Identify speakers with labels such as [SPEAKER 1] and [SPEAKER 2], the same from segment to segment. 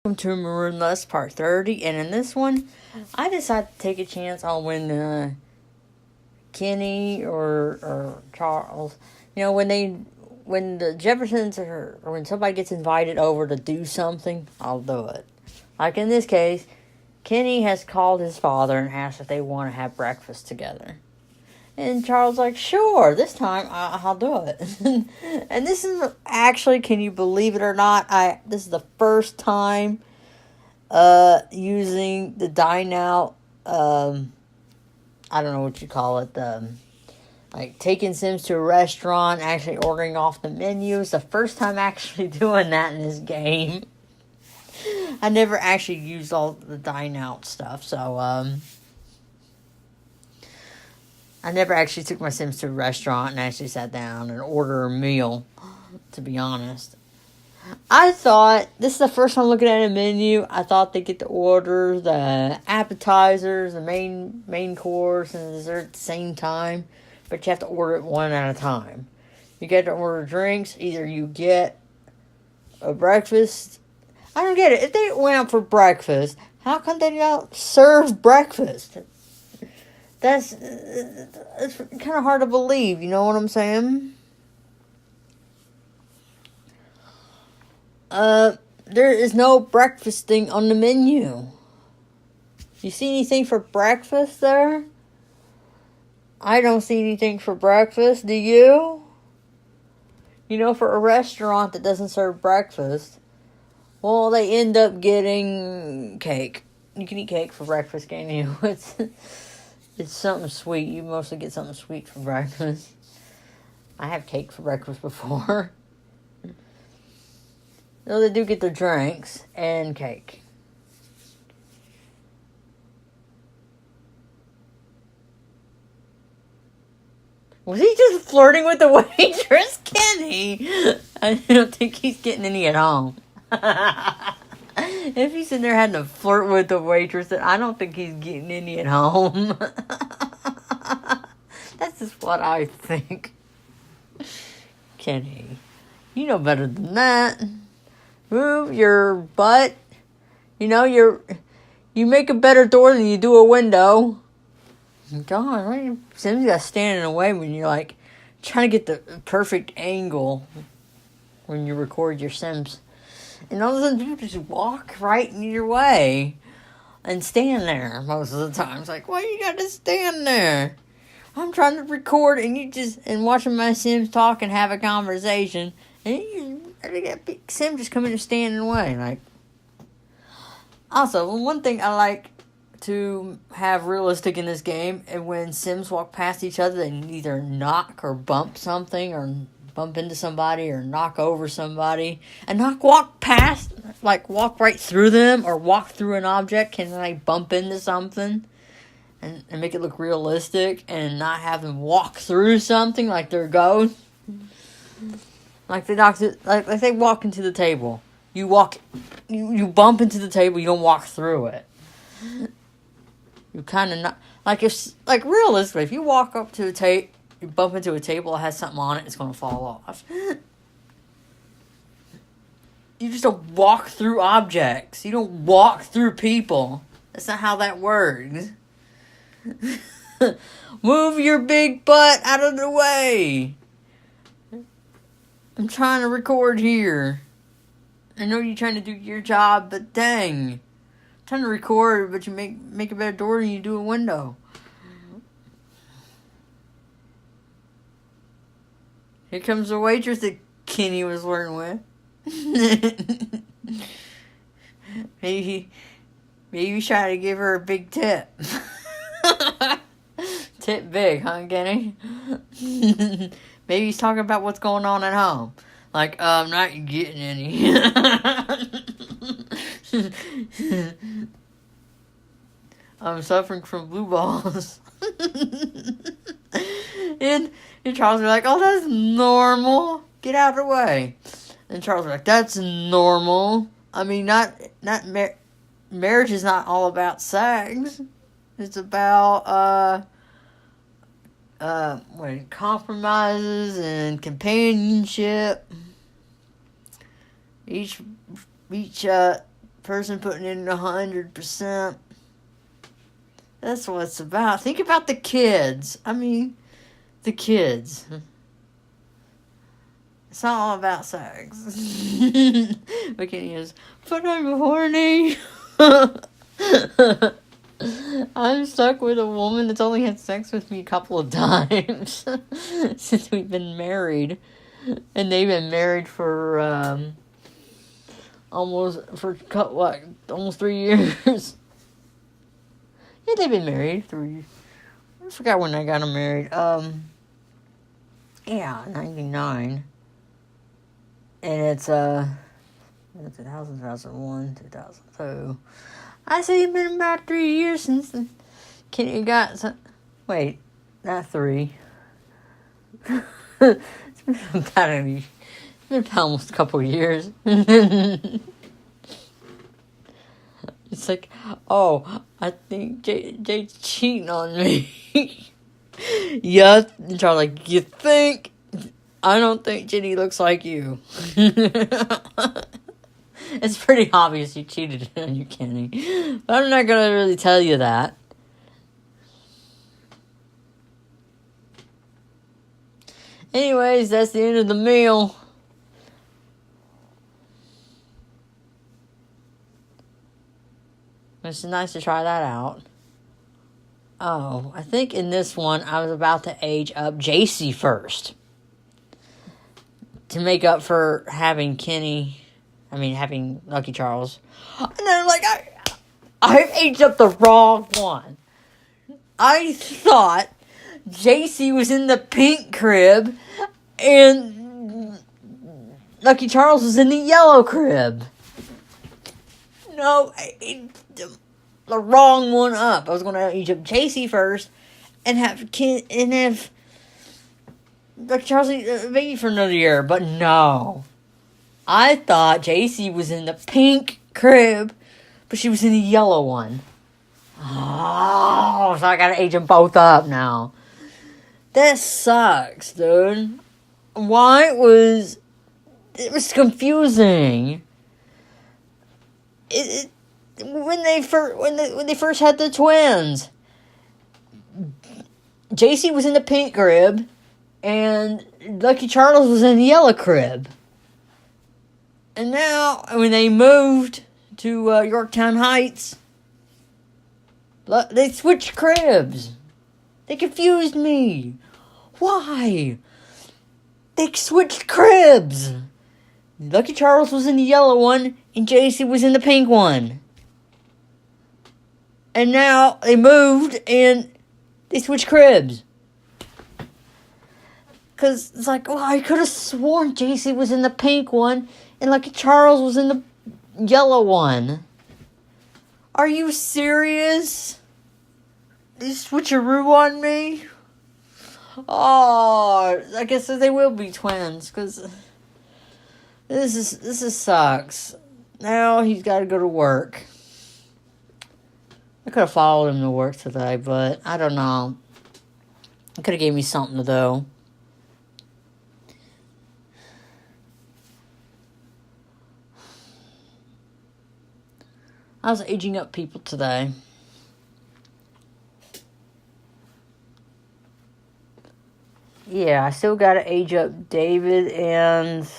[SPEAKER 1] welcome to Maroon Part 30. And in this one, I decided to take a chance on when Kenny or Charles, when the Jeffersons or when somebody gets invited over to do something, I'll do it. Like in this case, Kenny has called his father and asked if they want to have breakfast together. And Charles like, sure, this time I'll do it. And this is actually, can you believe it or not, this is the first time using the dine out, I don't know what you call it, like taking Sims to a restaurant, actually ordering off the menu. It's the first time actually doing that in this game. I never actually used all the dine out stuff, so I never actually took my Sims to a restaurant and actually sat down and ordered a meal, to be honest. I thought, this is the first time looking at a menu, I thought they get to order the appetizers, the main course, and the dessert at the same time, but you have to order it one at a time. You get to order drinks, either you get a breakfast. I don't get it. If they went out for breakfast, how come they don't serve breakfast? It's kind of hard to believe, you know what I'm saying? There is no breakfast thing on the menu. You see anything for breakfast there? I don't see anything for breakfast, do you? For a restaurant that doesn't serve breakfast, well, they end up getting cake. You can eat cake for breakfast, can't you? It's something sweet. You mostly get something sweet for breakfast. I have cake for breakfast before. No, they do get the drinks and cake. Was he just flirting with the waitress, Kenny? I don't think he's getting any at home. If he's in there having to flirt with the waitress, then I don't think he's getting any at home. That's just what I think. Kenny, you know better than that. Move your butt. You make a better door than you do a window. God, Sims got to stand in the way when you're like trying to get the perfect angle when you record your Sims. And all of a sudden, people just walk right in your way and stand there most of the time. It's like, why you got to stand there? I'm trying to record and watching my Sims talk and have a conversation. And you got Sim just come in and stand in the way. Like, also, one thing I like to have realistic in this game, and when Sims walk past each other, they either knock or bump something or bump into somebody or knock over somebody, and not walk past, like walk right through them or walk through an object. Can they bump into something and make it look realistic and not have them walk through something like they're ghosts? Like they they walk into the table. You bump into the table, you don't walk through it. You kind of not, like realistically, if you walk up to a table, you bump into a table that has something on it, it's going to fall off. You just don't walk through objects. You don't walk through people. That's not how that works. Move your big butt out of the way. I'm trying to record here. I know you're trying to do your job, but dang. I'm trying to record, but you make a better door than you do a window. Here comes the waitress that Kenny was flirting with. Maybe he's trying to give her a big tip. Tip big, huh, Kenny? Maybe he's talking about what's going on at home. Like, I'm not getting any. I'm suffering from blue balls. And Charles was like, oh, that's normal. Get out of the way. And Charles was like, that's normal. I mean, marriage is not all about sex. It's about, compromises and companionship. Each person putting in 100%. That's what it's about. Think about the kids. I mean, the kids. It's not all about sex. We can use, but I'm horny. I'm stuck with a woman that's only had sex with me a couple of times since we've been married. And they've been married for almost 3 years. Yeah, they've been married 3. I forgot when I got them married. Yeah, 99. And it's 2001, 2002. I say it's been about 3 years since Kenny got some. Wait, not 3. It's been about almost a couple years. It's like, oh, I think Jay's cheating on me. Yeah, and Charles like, you think? I don't think Jenny looks like you. It's pretty obvious you cheated on you, Kenny. But I'm not gonna really tell you that. Anyways, that's the end of the meal. It's nice to try that out. Oh, I think in this one, I was about to age up Jacy first. To make up for having having Lucky Charles. And then I'm like, I aged up the wrong one. I thought Jacy was in the pink crib and Lucky Charles was in the yellow crib. No, I aged the wrong one up. I was going to age up Jacy first and have Lucky Charles eat a baby for another year, but no. I thought Jacy was in the pink crib, but she was in the yellow one. Oh, so I gotta age them both up now. That sucks, dude. It was confusing. When they first had the twins, Jacy was in the pink crib, and Lucky Charles was in the yellow crib. And now, when they moved to Yorktown Heights, they switched cribs. They confused me. Why? They switched cribs. Lucky Charles was in the yellow one, and Jacy was in the pink one. And now, they moved, and they switched cribs. Because it's like, well, I could have sworn Jacy was in the pink one, and Lucky Charles was in the yellow one. Are you serious? They switcheroo on me? Oh, I guess they will be twins, because this sucks. Now he's got to go to work. I could have followed him to work today, but I don't know. It could have gave me something to do. I was aging up people today. Yeah, I still gotta age up David and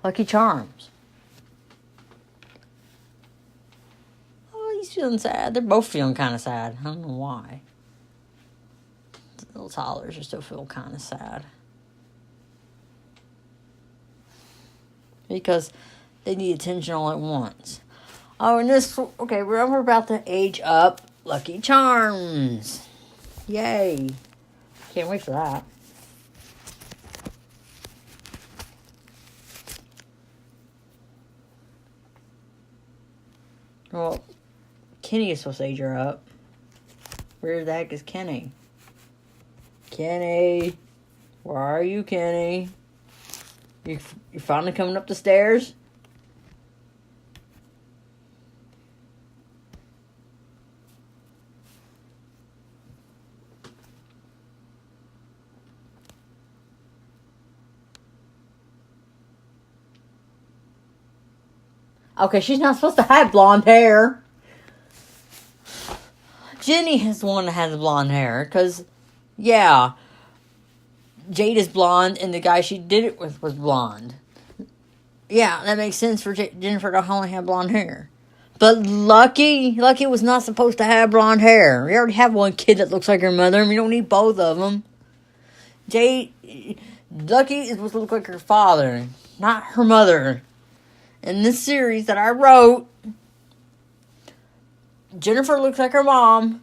[SPEAKER 1] Lucky Charms. Oh, he's feeling sad. They're both feeling kind of sad. I don't know why. The little toddlers are still feeling kind of sad. Because they need attention all at once. Oh, and we're about to age up Lucky Charms. Yay. Can't wait for that. Well, Kenny is supposed to age her up. Where the heck is Kenny? Kenny. Where are you, Kenny? You finally coming up the stairs? Okay, she's not supposed to have blonde hair. Jenny is the one that has the blonde hair. Because, yeah, Jade is blonde and the guy she did it with was blonde. Yeah, that makes sense for Jennifer to only have blonde hair. But Lucky was not supposed to have blonde hair. We already have one kid that looks like her mother, and we don't need both of them. Lucky is supposed to look like her father, not her mother. In this series that I wrote, Jennifer looks like her mom,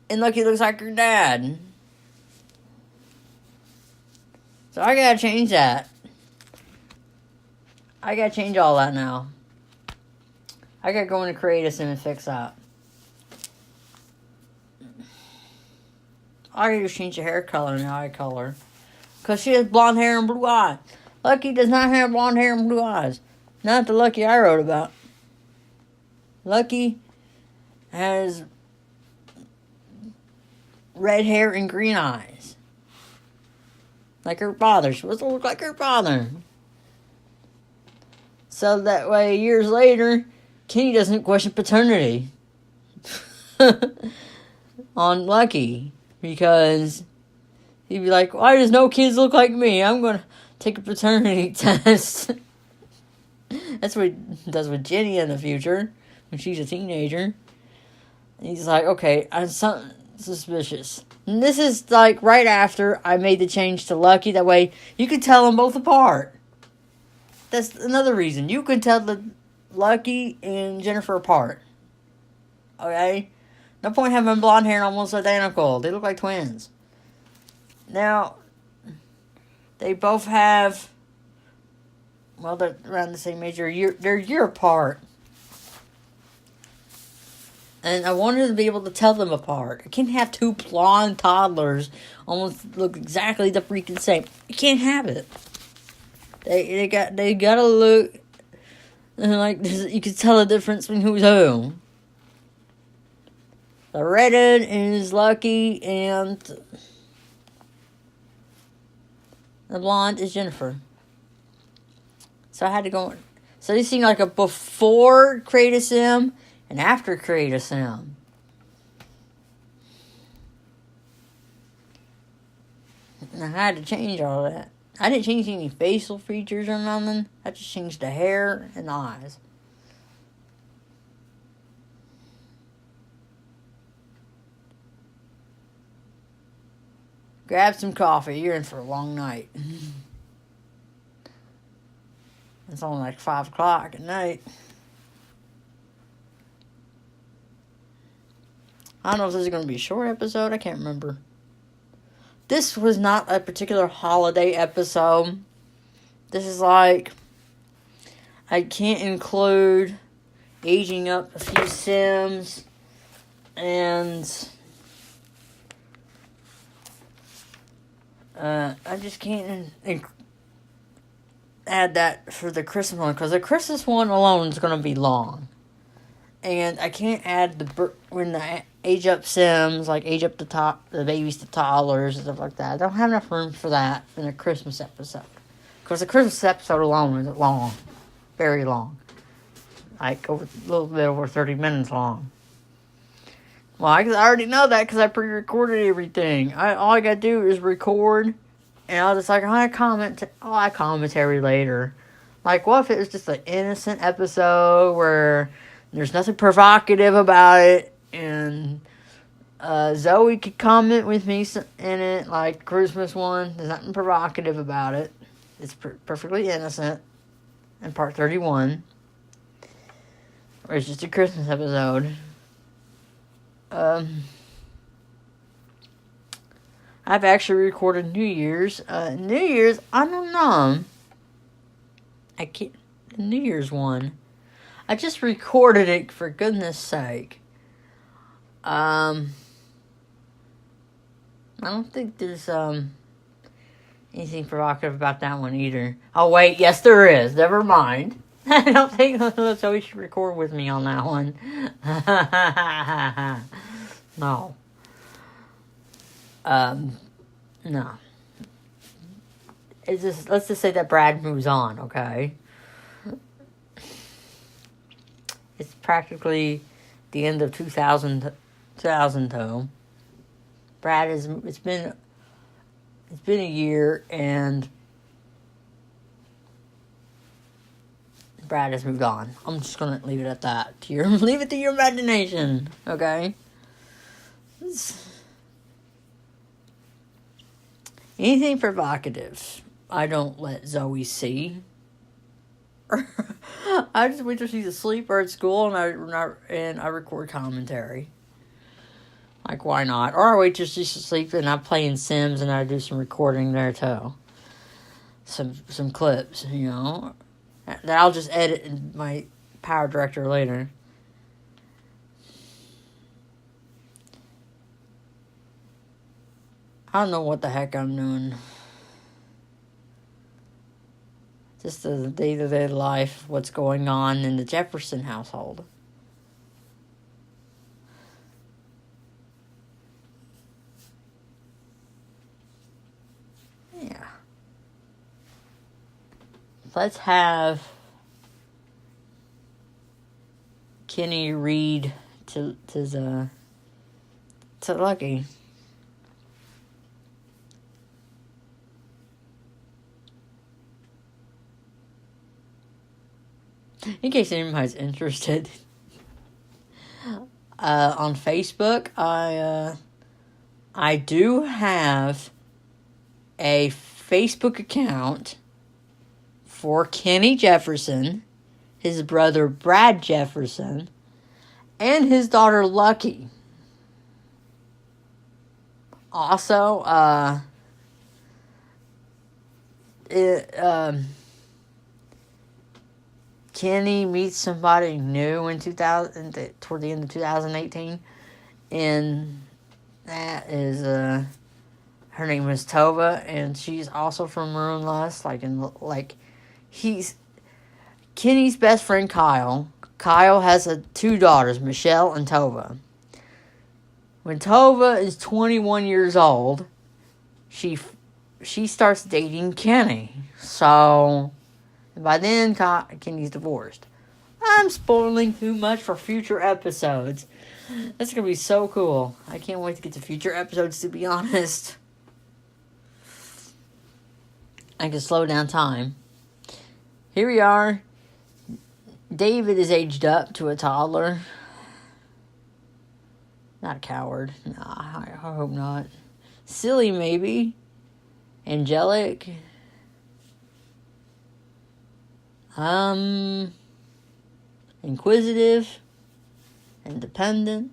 [SPEAKER 1] and Lucky looks like her dad. So I gotta change that. I gotta change all that now. I gotta go into Creative Sim and fix that. I gotta just change the hair color and the eye color. Because she has blonde hair and blue eyes. Lucky does not have blonde hair and blue eyes. Not the Lucky I wrote about. Lucky has red hair and green eyes. Like her father. She supposed to look like her father. So that way, years later, Kenny doesn't question paternity on Lucky. Because he'd be like, why does no kids look like me? I'm going to take a paternity test. That's what he does with Jenny in the future, when she's a teenager. And he's like, okay, I'm suspicious. And this is like right after I made the change to Lucky. That way, you can tell them both apart. That's another reason. You can tell the Lucky and Jennifer apart. Okay? No point having blonde hair and almost identical. They look like twins. Now, they both have, well, they're around the same age. They're a year apart. And I wanted to be able to tell them apart. I can't have two blonde toddlers almost look exactly the freaking same. You can't have it. They gotta look like you can tell the difference between who's who. The redhead is Lucky and the blonde is Jennifer. So I had to go. So you seen like a before Creative Sim and after Creative Sim. And I had to change all that. I didn't change any facial features or nothing. I just changed the hair and the eyes. Grab some coffee. You're in for a long night. It's only like 5 o'clock at night. I don't know if this is going to be a short episode. I can't remember. This was not a particular holiday episode. This is like, I can't include aging up a few Sims and I just can't add that for the Christmas one because the Christmas one alone is going to be long. And I can't add when the age up Sims, like age up the babies to toddlers and stuff like that. I don't have enough room for that in a Christmas episode. Because the Christmas episode alone is long. Very long. Like a little bit over 30 minutes long. Well, I already know that because I pre-recorded everything. All I got to do is record. And I'll just like, I'll commentary later. Like, what if it was just an innocent episode where there's nothing provocative about it, and Zoe could comment with me in it, like Christmas one. There's nothing provocative about it. It's perfectly innocent. In part 31, or it's just a Christmas episode. I've actually recorded New Year's. New Year's, I don't know. The New Year's one. I just recorded it for goodness sake. I don't think there's anything provocative about that one either. Oh wait, yes there is. Never mind. I don't think Zoe should record with me on that one. No. No. Let's just say that Brad moves on, okay? it's practically the end of 2002. Brad is. It's been a year, and Brad has moved on. I'm just gonna leave it at that. Leave it to your imagination, okay? Anything provocative, I don't let Zoe see. I just wait till she's asleep or at school, and I record commentary. Like, why not? Or I wait till she's asleep and I'm playing Sims and I do some recording there too. Some clips, you know. That I'll just edit in my Power Director later. I don't know what the heck I'm doing. Just the day-to-day life, what's going on in the Jefferson household. Yeah. Let's have Kenny read to Lucky. In case anybody's interested, on Facebook, I do have a Facebook account for Kenny Jefferson, his brother Brad Jefferson, and his daughter Lucky. Also, Kenny meets somebody new in toward the end of 2018, and that is her name is Tova, and she's also from Maroon. He's Kenny's best friend Kyle. Kyle has two daughters, Michelle and Tova. When Tova is 21 years old, she starts dating Kenny. So by then, Kenny's divorced. I'm spoiling too much for future episodes. That's going to be so cool. I can't wait to get to future episodes, to be honest. I can slow down time. Here we are. David is aged up to a toddler. Not a coward. Nah, I hope not. Silly, maybe. Angelic. Inquisitive. Independent.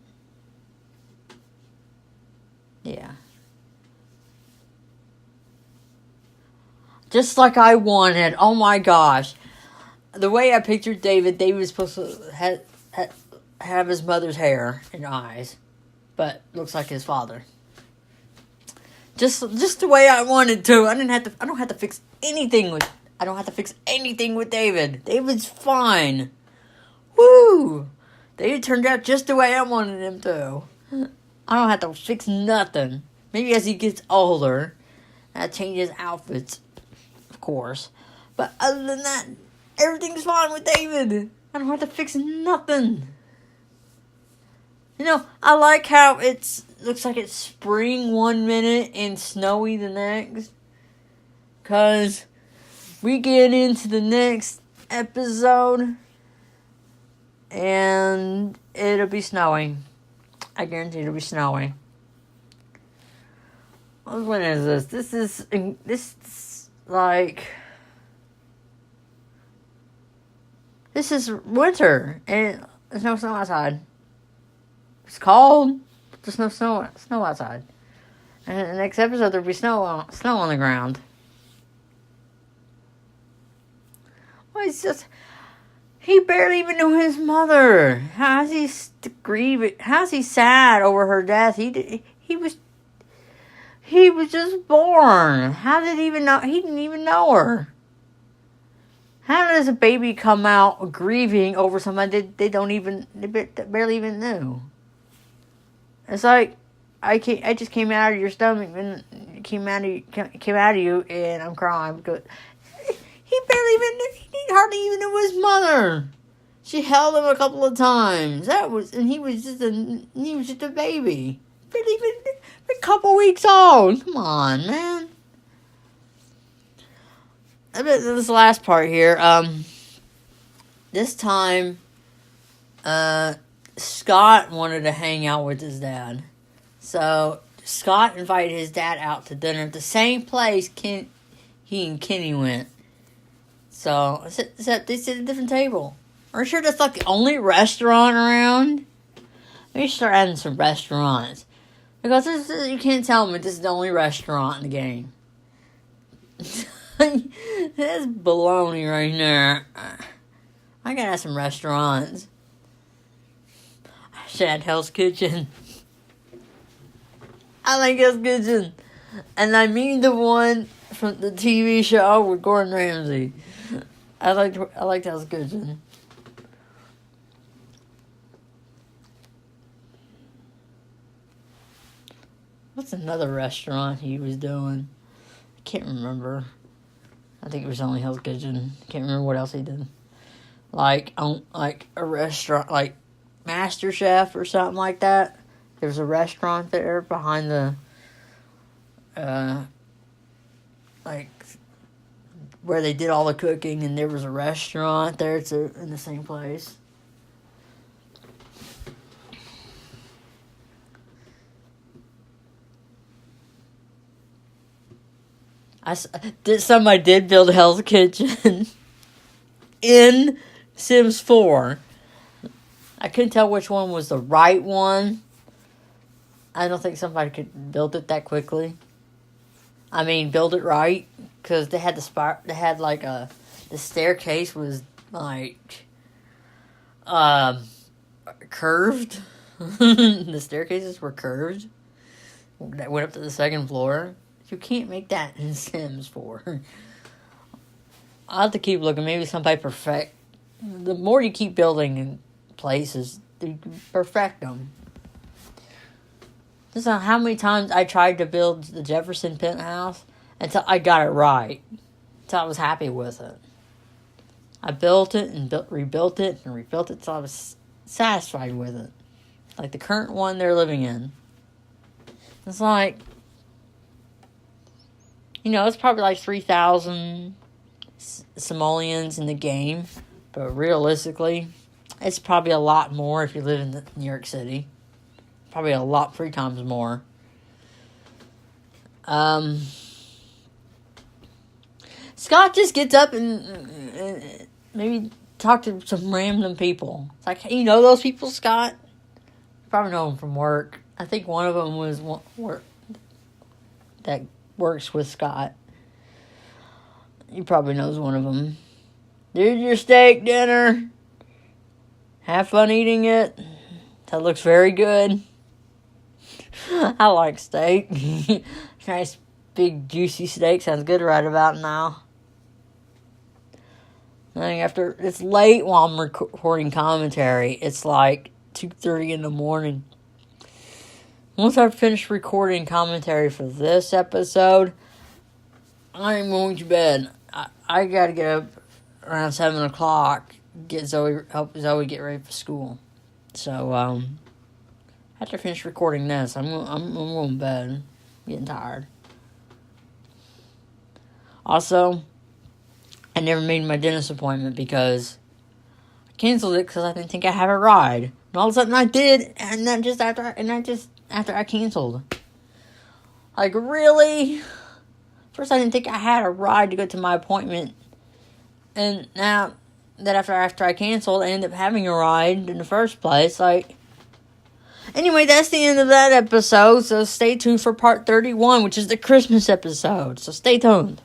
[SPEAKER 1] Yeah. Just like I wanted. Oh my gosh. The way I pictured David was supposed to have his mother's hair and eyes. But looks like his father. Just the way I wanted to. I don't have to fix anything with David. David's fine. Woo! David turned out just the way I wanted him to. I don't have to fix nothing. Maybe as he gets older, that changes outfits, of course. But other than that, everything's fine with David. I don't have to fix nothing. You know, I like how looks like it's spring 1 minute and snowy the next. 'Cause we get into the next episode and it'll be snowing. I guarantee it'll be snowing. When is this? This is winter and there's no snow outside. It's cold. There's no snow outside. And in the next episode, there'll be snow on the ground. Well, it's just... He barely even knew his mother. How's he grieving? How's he sad over her death? He was just born. How did he even know? He didn't even know her. How does a baby come out grieving over somebody they barely even knew? It's like I just came out of your stomach and came out of you, and I'm crying because he hardly even knew his mother. She held him a couple of times. And he was just a baby. Barely even a couple weeks old. Come on, man. I bet this last part here. This time, Scott wanted to hang out with his dad. So Scott invited his dad out to dinner at the same place he and Kenny went. So, except they sit at a different table. Are you sure that's like the only restaurant around? Maybe start adding some restaurants. Because you can't tell me this is the only restaurant in the game. That's baloney right there. I gotta have some restaurants. I should add Hell's Kitchen. I like Hell's Kitchen. And I mean the one from the TV show with Gordon Ramsay. I liked Hell's Kitchen. What's another restaurant he was doing? I can't remember. I think it was only Hell's Kitchen. Can't remember what else he did. Like a restaurant, like Master Chef or something like that. There's a restaurant there behind the, like where they did all the cooking, and there was a restaurant there. It's in the same place. Somebody did build Hell's Kitchen in Sims 4. I couldn't tell which one was the right one. I don't think somebody could build it that quickly. I mean, build it right, because they had the staircase was like curved. The staircases were curved. That went up to the second floor. You can't make that in Sims 4. I'll have to keep looking. Maybe somebody perfect. The more you keep building places, you perfect them. This is how many times I tried to build the Jefferson penthouse until I got it right. Until I was happy with it. I built it and rebuilt it until I was satisfied with it. Like the current one they're living in. It's like, it's probably like 3,000 simoleons in the game. But realistically, it's probably a lot more if you live in New York City. Probably 3 times more. Scott just gets up and maybe talk to some random people. It's like, hey, you know those people, Scott? You probably know them from work. I think one of them was that works with Scott. You probably knows one of them. Did your steak dinner? Have fun eating it. That looks very good. I like steak. Nice big juicy steak sounds good right about now. I think after it's late while I'm recording commentary. It's like 2:30 in the morning. Once I've finished recording commentary for this episode, I'm going to bed. I gotta get up around 7 o'clock. Help Zoe get ready for school. So after I finish recording this, I'm going to bed. I'm getting tired. Also, I never made my dentist appointment because I canceled it because I didn't think I had a ride. And all of a sudden I did, and then after I canceled. Like, really? First I didn't think I had a ride to go to my appointment. And now that after I canceled, I ended up having a ride in the first place. Like, anyway, that's the end of that episode. So stay tuned for part 31, which is the Christmas episode. So stay tuned.